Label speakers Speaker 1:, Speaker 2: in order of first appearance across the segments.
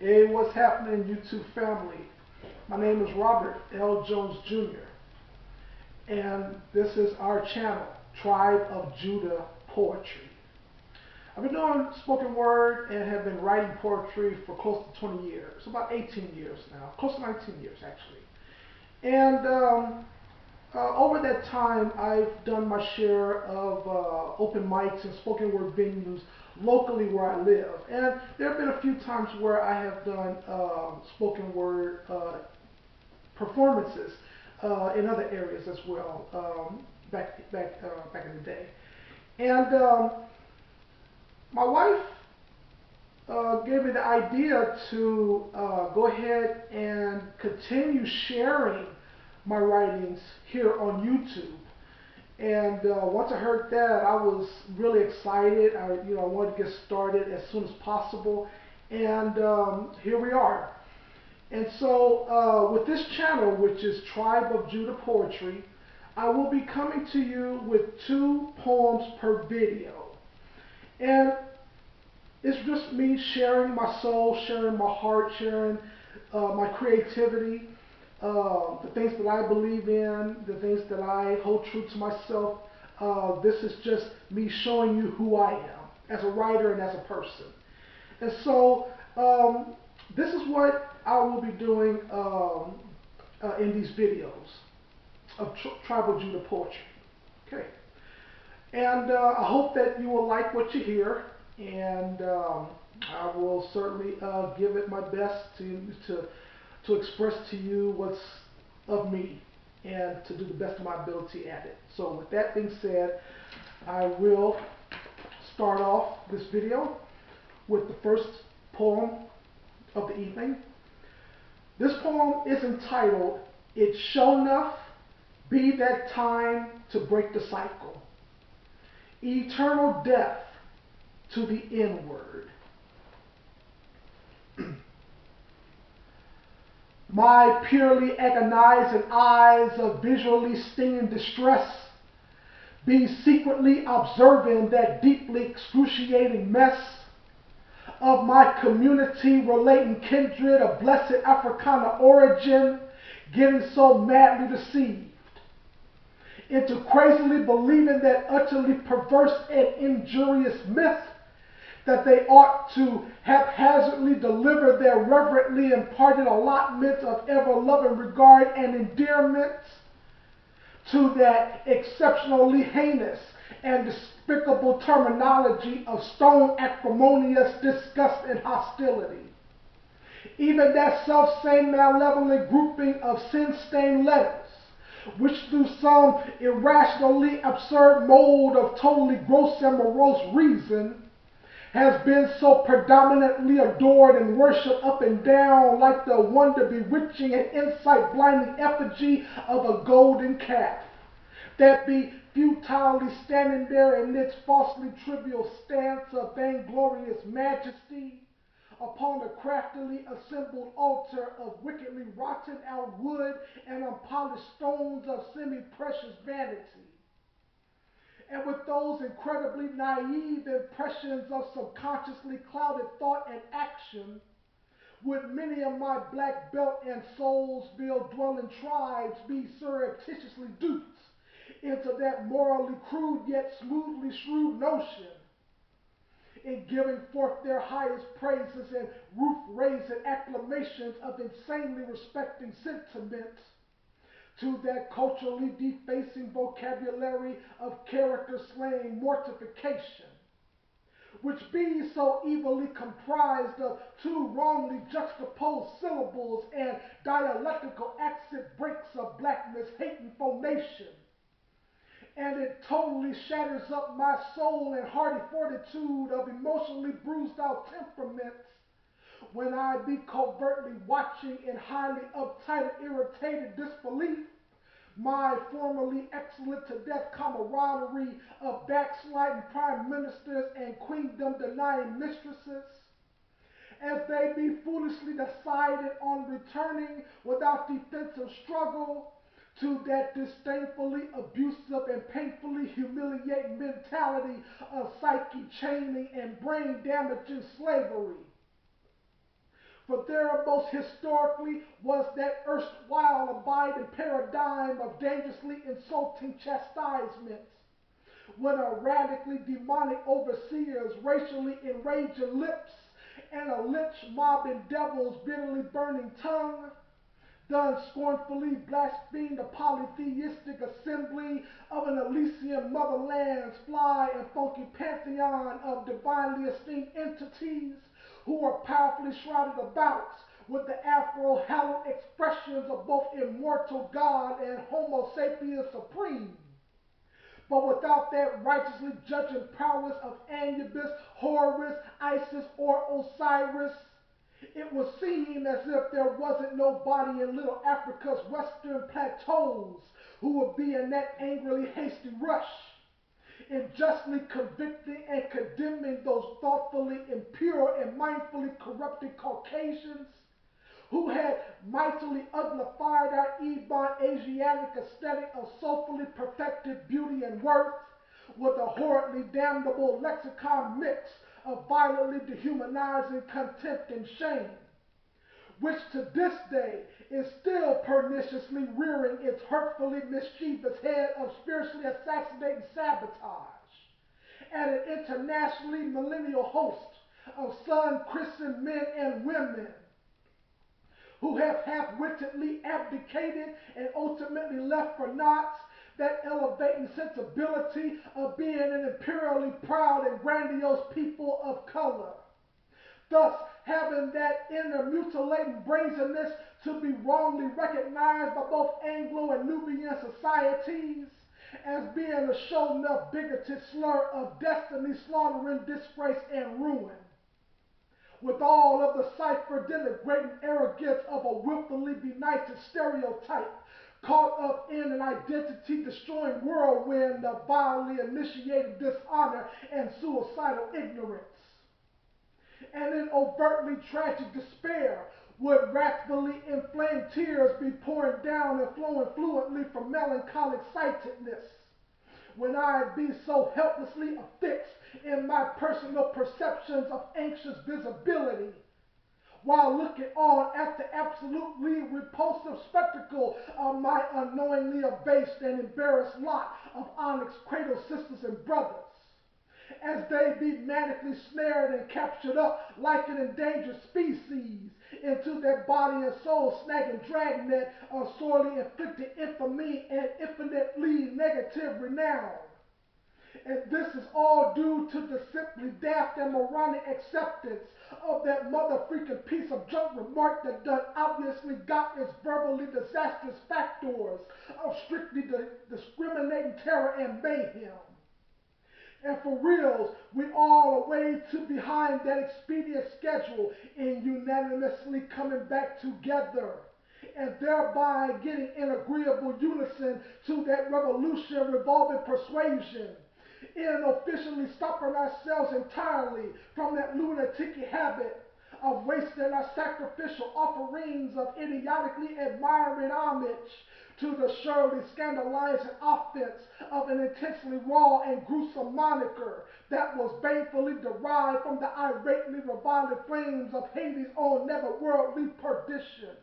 Speaker 1: Hey, what's happening, YouTube family? My name is Robert L. Jones Jr., and this is our channel, Tribe of Judah Poetry. I've been doing spoken word and have been writing poetry for close to 20 years, about 18 years now, close to 19 years actually. And over that time, I've done my share of open mics and spoken word venues locally where I live. And there have been a few times where I have done spoken word performances in other areas as well, back in the day. And my wife gave me the idea to go ahead and continue sharing my writings here on YouTube. And once I heard that, I was really excited. I wanted to get started as soon as possible, and here we are. And so, with this channel, which is Tribe of Judah Poetry, I will be coming to you with 2 poems per video. And it's just me sharing my soul, sharing my heart, sharing my creativity, the things that I believe in, the things that I hold true to myself. This is just me showing you who I am as a writer and as a person. And so this is what I will be doing in these videos of Tribal Judah Poetry. Okay. And I hope that you will like what you hear, and I will certainly give it my best to express to you what's of me and to do the best of my ability at it. So with that being said, I will start off this video with the first poem of the evening. This poem is entitled, "It Sho Nuff Be That Time to Break the Cycle. Eternal death to the N-word. My purely agonizing eyes of visually stinging distress be secretly observing that deeply excruciating mess of my community relating kindred of blessed Africana origin getting so madly deceived into crazily believing that utterly perverse and injurious myth that they ought to haphazardly deliver their reverently imparted allotments of ever-loving regard and endearment to that exceptionally heinous and despicable terminology of stone acrimonious disgust and hostility. Even that self-same malevolent grouping of sin-stained letters, which through some irrationally absurd mode of totally gross and morose reason has been so predominantly adored and worshipped up and down like the wonder bewitching and insight blinding effigy of a golden calf, that be futilely standing there in its falsely trivial stance of vainglorious majesty upon the craftily assembled altar of wickedly rotten out wood and unpolished stones of semi-precious vanity. And with those incredibly naive impressions of subconsciously clouded thought and action, would many of my black belt and Soulsville dwelling tribes be surreptitiously duped into that morally crude yet smoothly shrewd notion in giving forth their highest praises and roof-raising acclamations of insanely respecting sentiments to that culturally defacing vocabulary of character-slaying mortification, which be so evilly comprised of 2 wrongly juxtaposed syllables and dialectical accent breaks of blackness hating phonation. And it totally shatters up my soul and hearty fortitude of emotionally bruised out temperaments when I be covertly watching in highly uptight and irritated disbelief my formerly excellent to death camaraderie of backsliding prime ministers and queendom denying mistresses, as they be foolishly decided on returning without defensive struggle to that disdainfully abusive and painfully humiliating mentality of psyche chaining and brain damaging slavery, For there most historically was that erstwhile abiding paradigm of dangerously insulting chastisements, when a radically demonic overseers, racially enraging lips, and a lynch mobbing devil's bitterly burning tongue, done scornfully blasphemed the polytheistic assembly of an Elysian motherland's fly and funky pantheon of divinely esteemed entities who are powerfully shrouded about with the Afro-hallowed expressions of both immortal God and Homo sapiens supreme, but without that righteously judging prowess of Anubis, Horus, Isis, or Osiris. It would seem as if there wasn't nobody in little Africa's western plateaus who would be in that angrily hasty rush, in justly convicting and condemning those thoughtfully impure and mindfully corrupted Caucasians who had mightily uglified our Ebon Asiatic aesthetic of soulfully perfected beauty and worth with a horridly damnable lexicon mix of violently dehumanizing contempt and shame, which to this day is still perniciously rearing its hurtfully mischievous head of spiritually assassinating sabotage at an internationally millennial host of sun-christened men and women who have half-wittedly abdicated and ultimately left for naught that elevating sensibility of being an imperially proud and grandiose people of color. Thus, having that inner mutilating brazenness to be wrongly recognized by both Anglo and Nubian societies as being a show-enough bigoted slur of destiny, slaughtering, disgrace, and ruin, with all of the cipher denigrating arrogance of a willfully benighted stereotype caught up in an identity-destroying whirlwind of vilely initiated dishonor and suicidal ignorance. And in overtly tragic despair would wrathfully inflamed tears be pouring down and flowing fluently from melancholic sightedness, when I be so helplessly affixed in my personal perceptions of anxious visibility, while looking on at the absolutely repulsive spectacle of my unknowingly abased and embarrassed lot of onyx cradle sisters and brothers, as they be manically snared and captured up like an endangered species into their body and soul snagging dragnet of sorely inflicted infamy and infinitely negative renown. And this is all due to the simply daft and moronic acceptance of that mother freaking piece of junk remark that done obviously got its verbally disastrous factors of strictly discriminating terror and mayhem. And for reals, we all are way too behind that expedient schedule in unanimously coming back together, and thereby getting in agreeable unison to that revolution revolving persuasion, in officially stopping ourselves entirely from that lunatic habit of wasting our sacrificial offerings of idiotically admiring homage to the surely scandalizing offense of an intensely raw and gruesome moniker that was banefully derived from the irately reviling flames of Hades' own netherworldly perdition.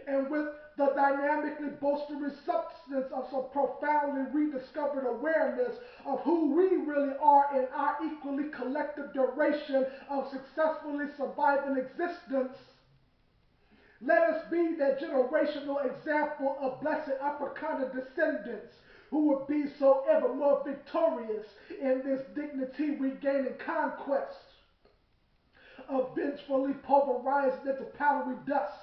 Speaker 1: And with the dynamically boisterous substance of some profoundly rediscovered awareness of who we really are in our equally collective duration of successfully surviving existence, let us be that generational example of blessed Africana descendants who would be so ever more victorious in this dignity regaining conquest of vengefully pulverizing into powdery dust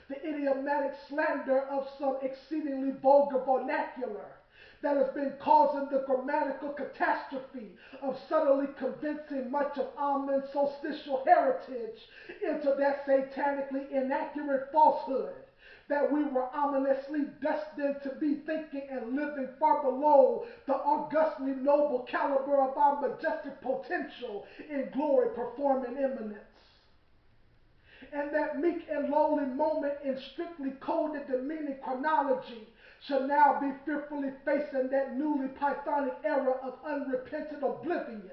Speaker 1: the idiomatic slander of some exceedingly vulgar vernacular that has been causing the grammatical catastrophe of subtly convincing much of Amun's solstitial heritage into that satanically inaccurate falsehood that we were ominously destined to be thinking and living far below the augustly noble caliber of our majestic potential in glory performing eminence. And that meek and lowly moment in strictly coded demeaning chronology shall now be fearfully facing that newly Pythonic era of unrepentant oblivion,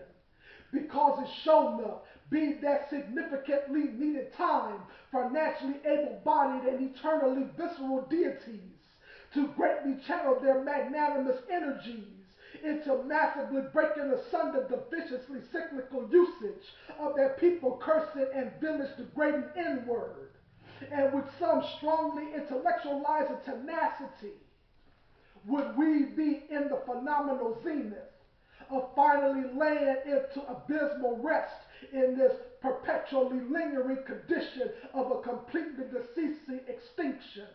Speaker 1: because it's shown up be that significantly needed time for naturally able-bodied and eternally visceral deities to greatly channel their magnanimous energies into massively breaking asunder the viciously cyclical usage of their people cursing and village degrading N-word, and with some strongly intellectualized tenacity would we be in the phenomenal zenith of finally laying into abysmal rest in this perpetually lingering condition of a completely deceasing extinction.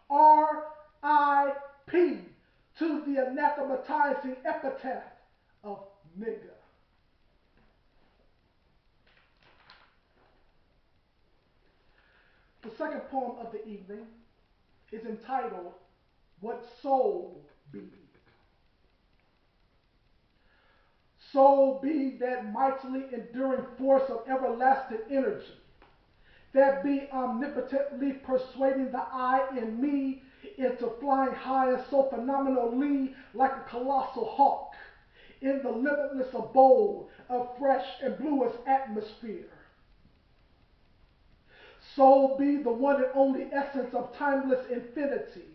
Speaker 1: R.I.P. to the anathematizing epitaph of nigger. The second poem of the evening is entitled, What Soul Be. Soul be that mightily enduring force of everlasting energy, that be omnipotently persuading the I in me into flying higher so phenomenally like a colossal hawk in the limitless abode of fresh and bluest atmosphere. Soul be the one and only essence of timeless infinity,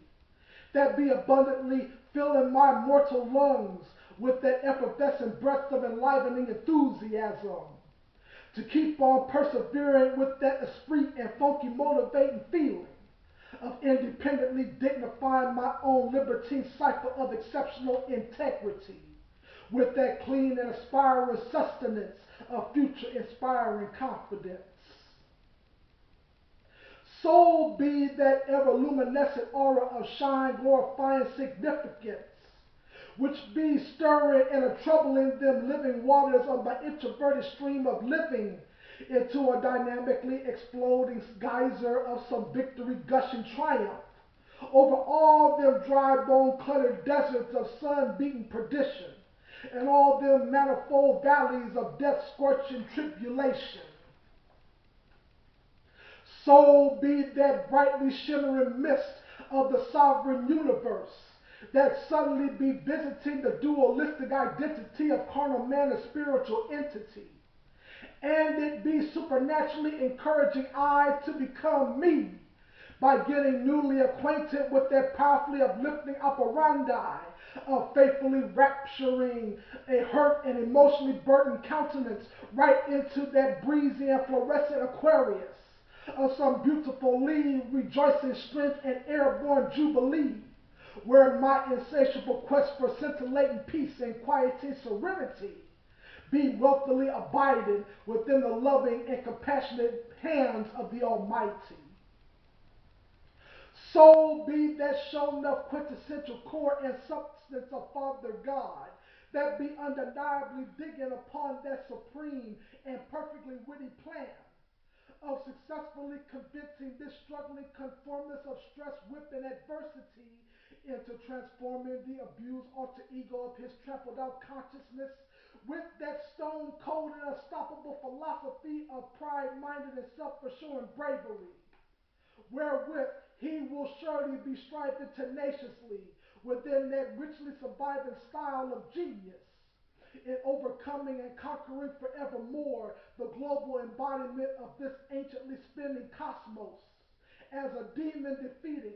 Speaker 1: that be abundantly filling my mortal lungs with that effervescent breath of enlivening enthusiasm, to keep on persevering with that esprit and funky motivating feeling of independently dignifying my own libertine cipher of exceptional integrity, with that clean and aspiring sustenance of future inspiring confidence. Soul be that ever luminescent aura of shine glorifying significance, which be stirring and troubling them living waters of my introverted stream of living into a dynamically exploding geyser of some victory gushing triumph over all them dry bone cluttered deserts of sun-beaten perdition and all them manifold valleys of death scorching tribulation. Soul be that brightly shimmering mist of the sovereign universe that suddenly be visiting the dualistic identity of carnal man and spiritual entity, and it be supernaturally encouraging I to become me by getting newly acquainted with that powerfully uplifting operandi of faithfully rapturing a hurt and emotionally burdened countenance right into that breezy and fluorescent Aquarius of some beautifully rejoicing strength and airborne jubilee, where my insatiable quest for scintillating peace and quieting serenity be wealthily abiding within the loving and compassionate hands of the Almighty. Soul be that shown enough quintessential core and substance of Father God, that be undeniably digging upon that supreme and perfectly witty plan of successfully convincing this struggling conformist of stress, whip, and adversity into transforming the abused alter ego of his trampled out consciousness with that stone cold and unstoppable philosophy of pride-minded and self-assuring bravery, wherewith he will surely be striving tenaciously within that richly surviving style of genius in overcoming and conquering forevermore the global embodiment of this anciently spinning cosmos as a demon defeating,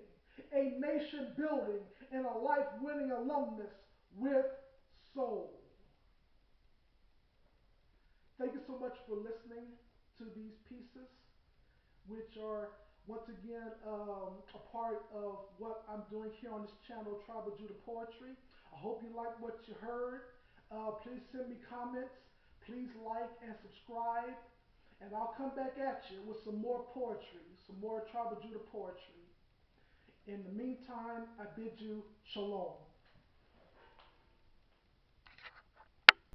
Speaker 1: a nation building, and a life winning alumnus with soul. Thank you so much for listening to these pieces, which are once again a part of what I'm doing here on this channel, Tribal Judah Poetry. I hope you like what you heard. Please send me comments. Please like and subscribe. And I'll come back at you with some more poetry, some more Tribal Judah poetry. In the meantime, I bid you shalom.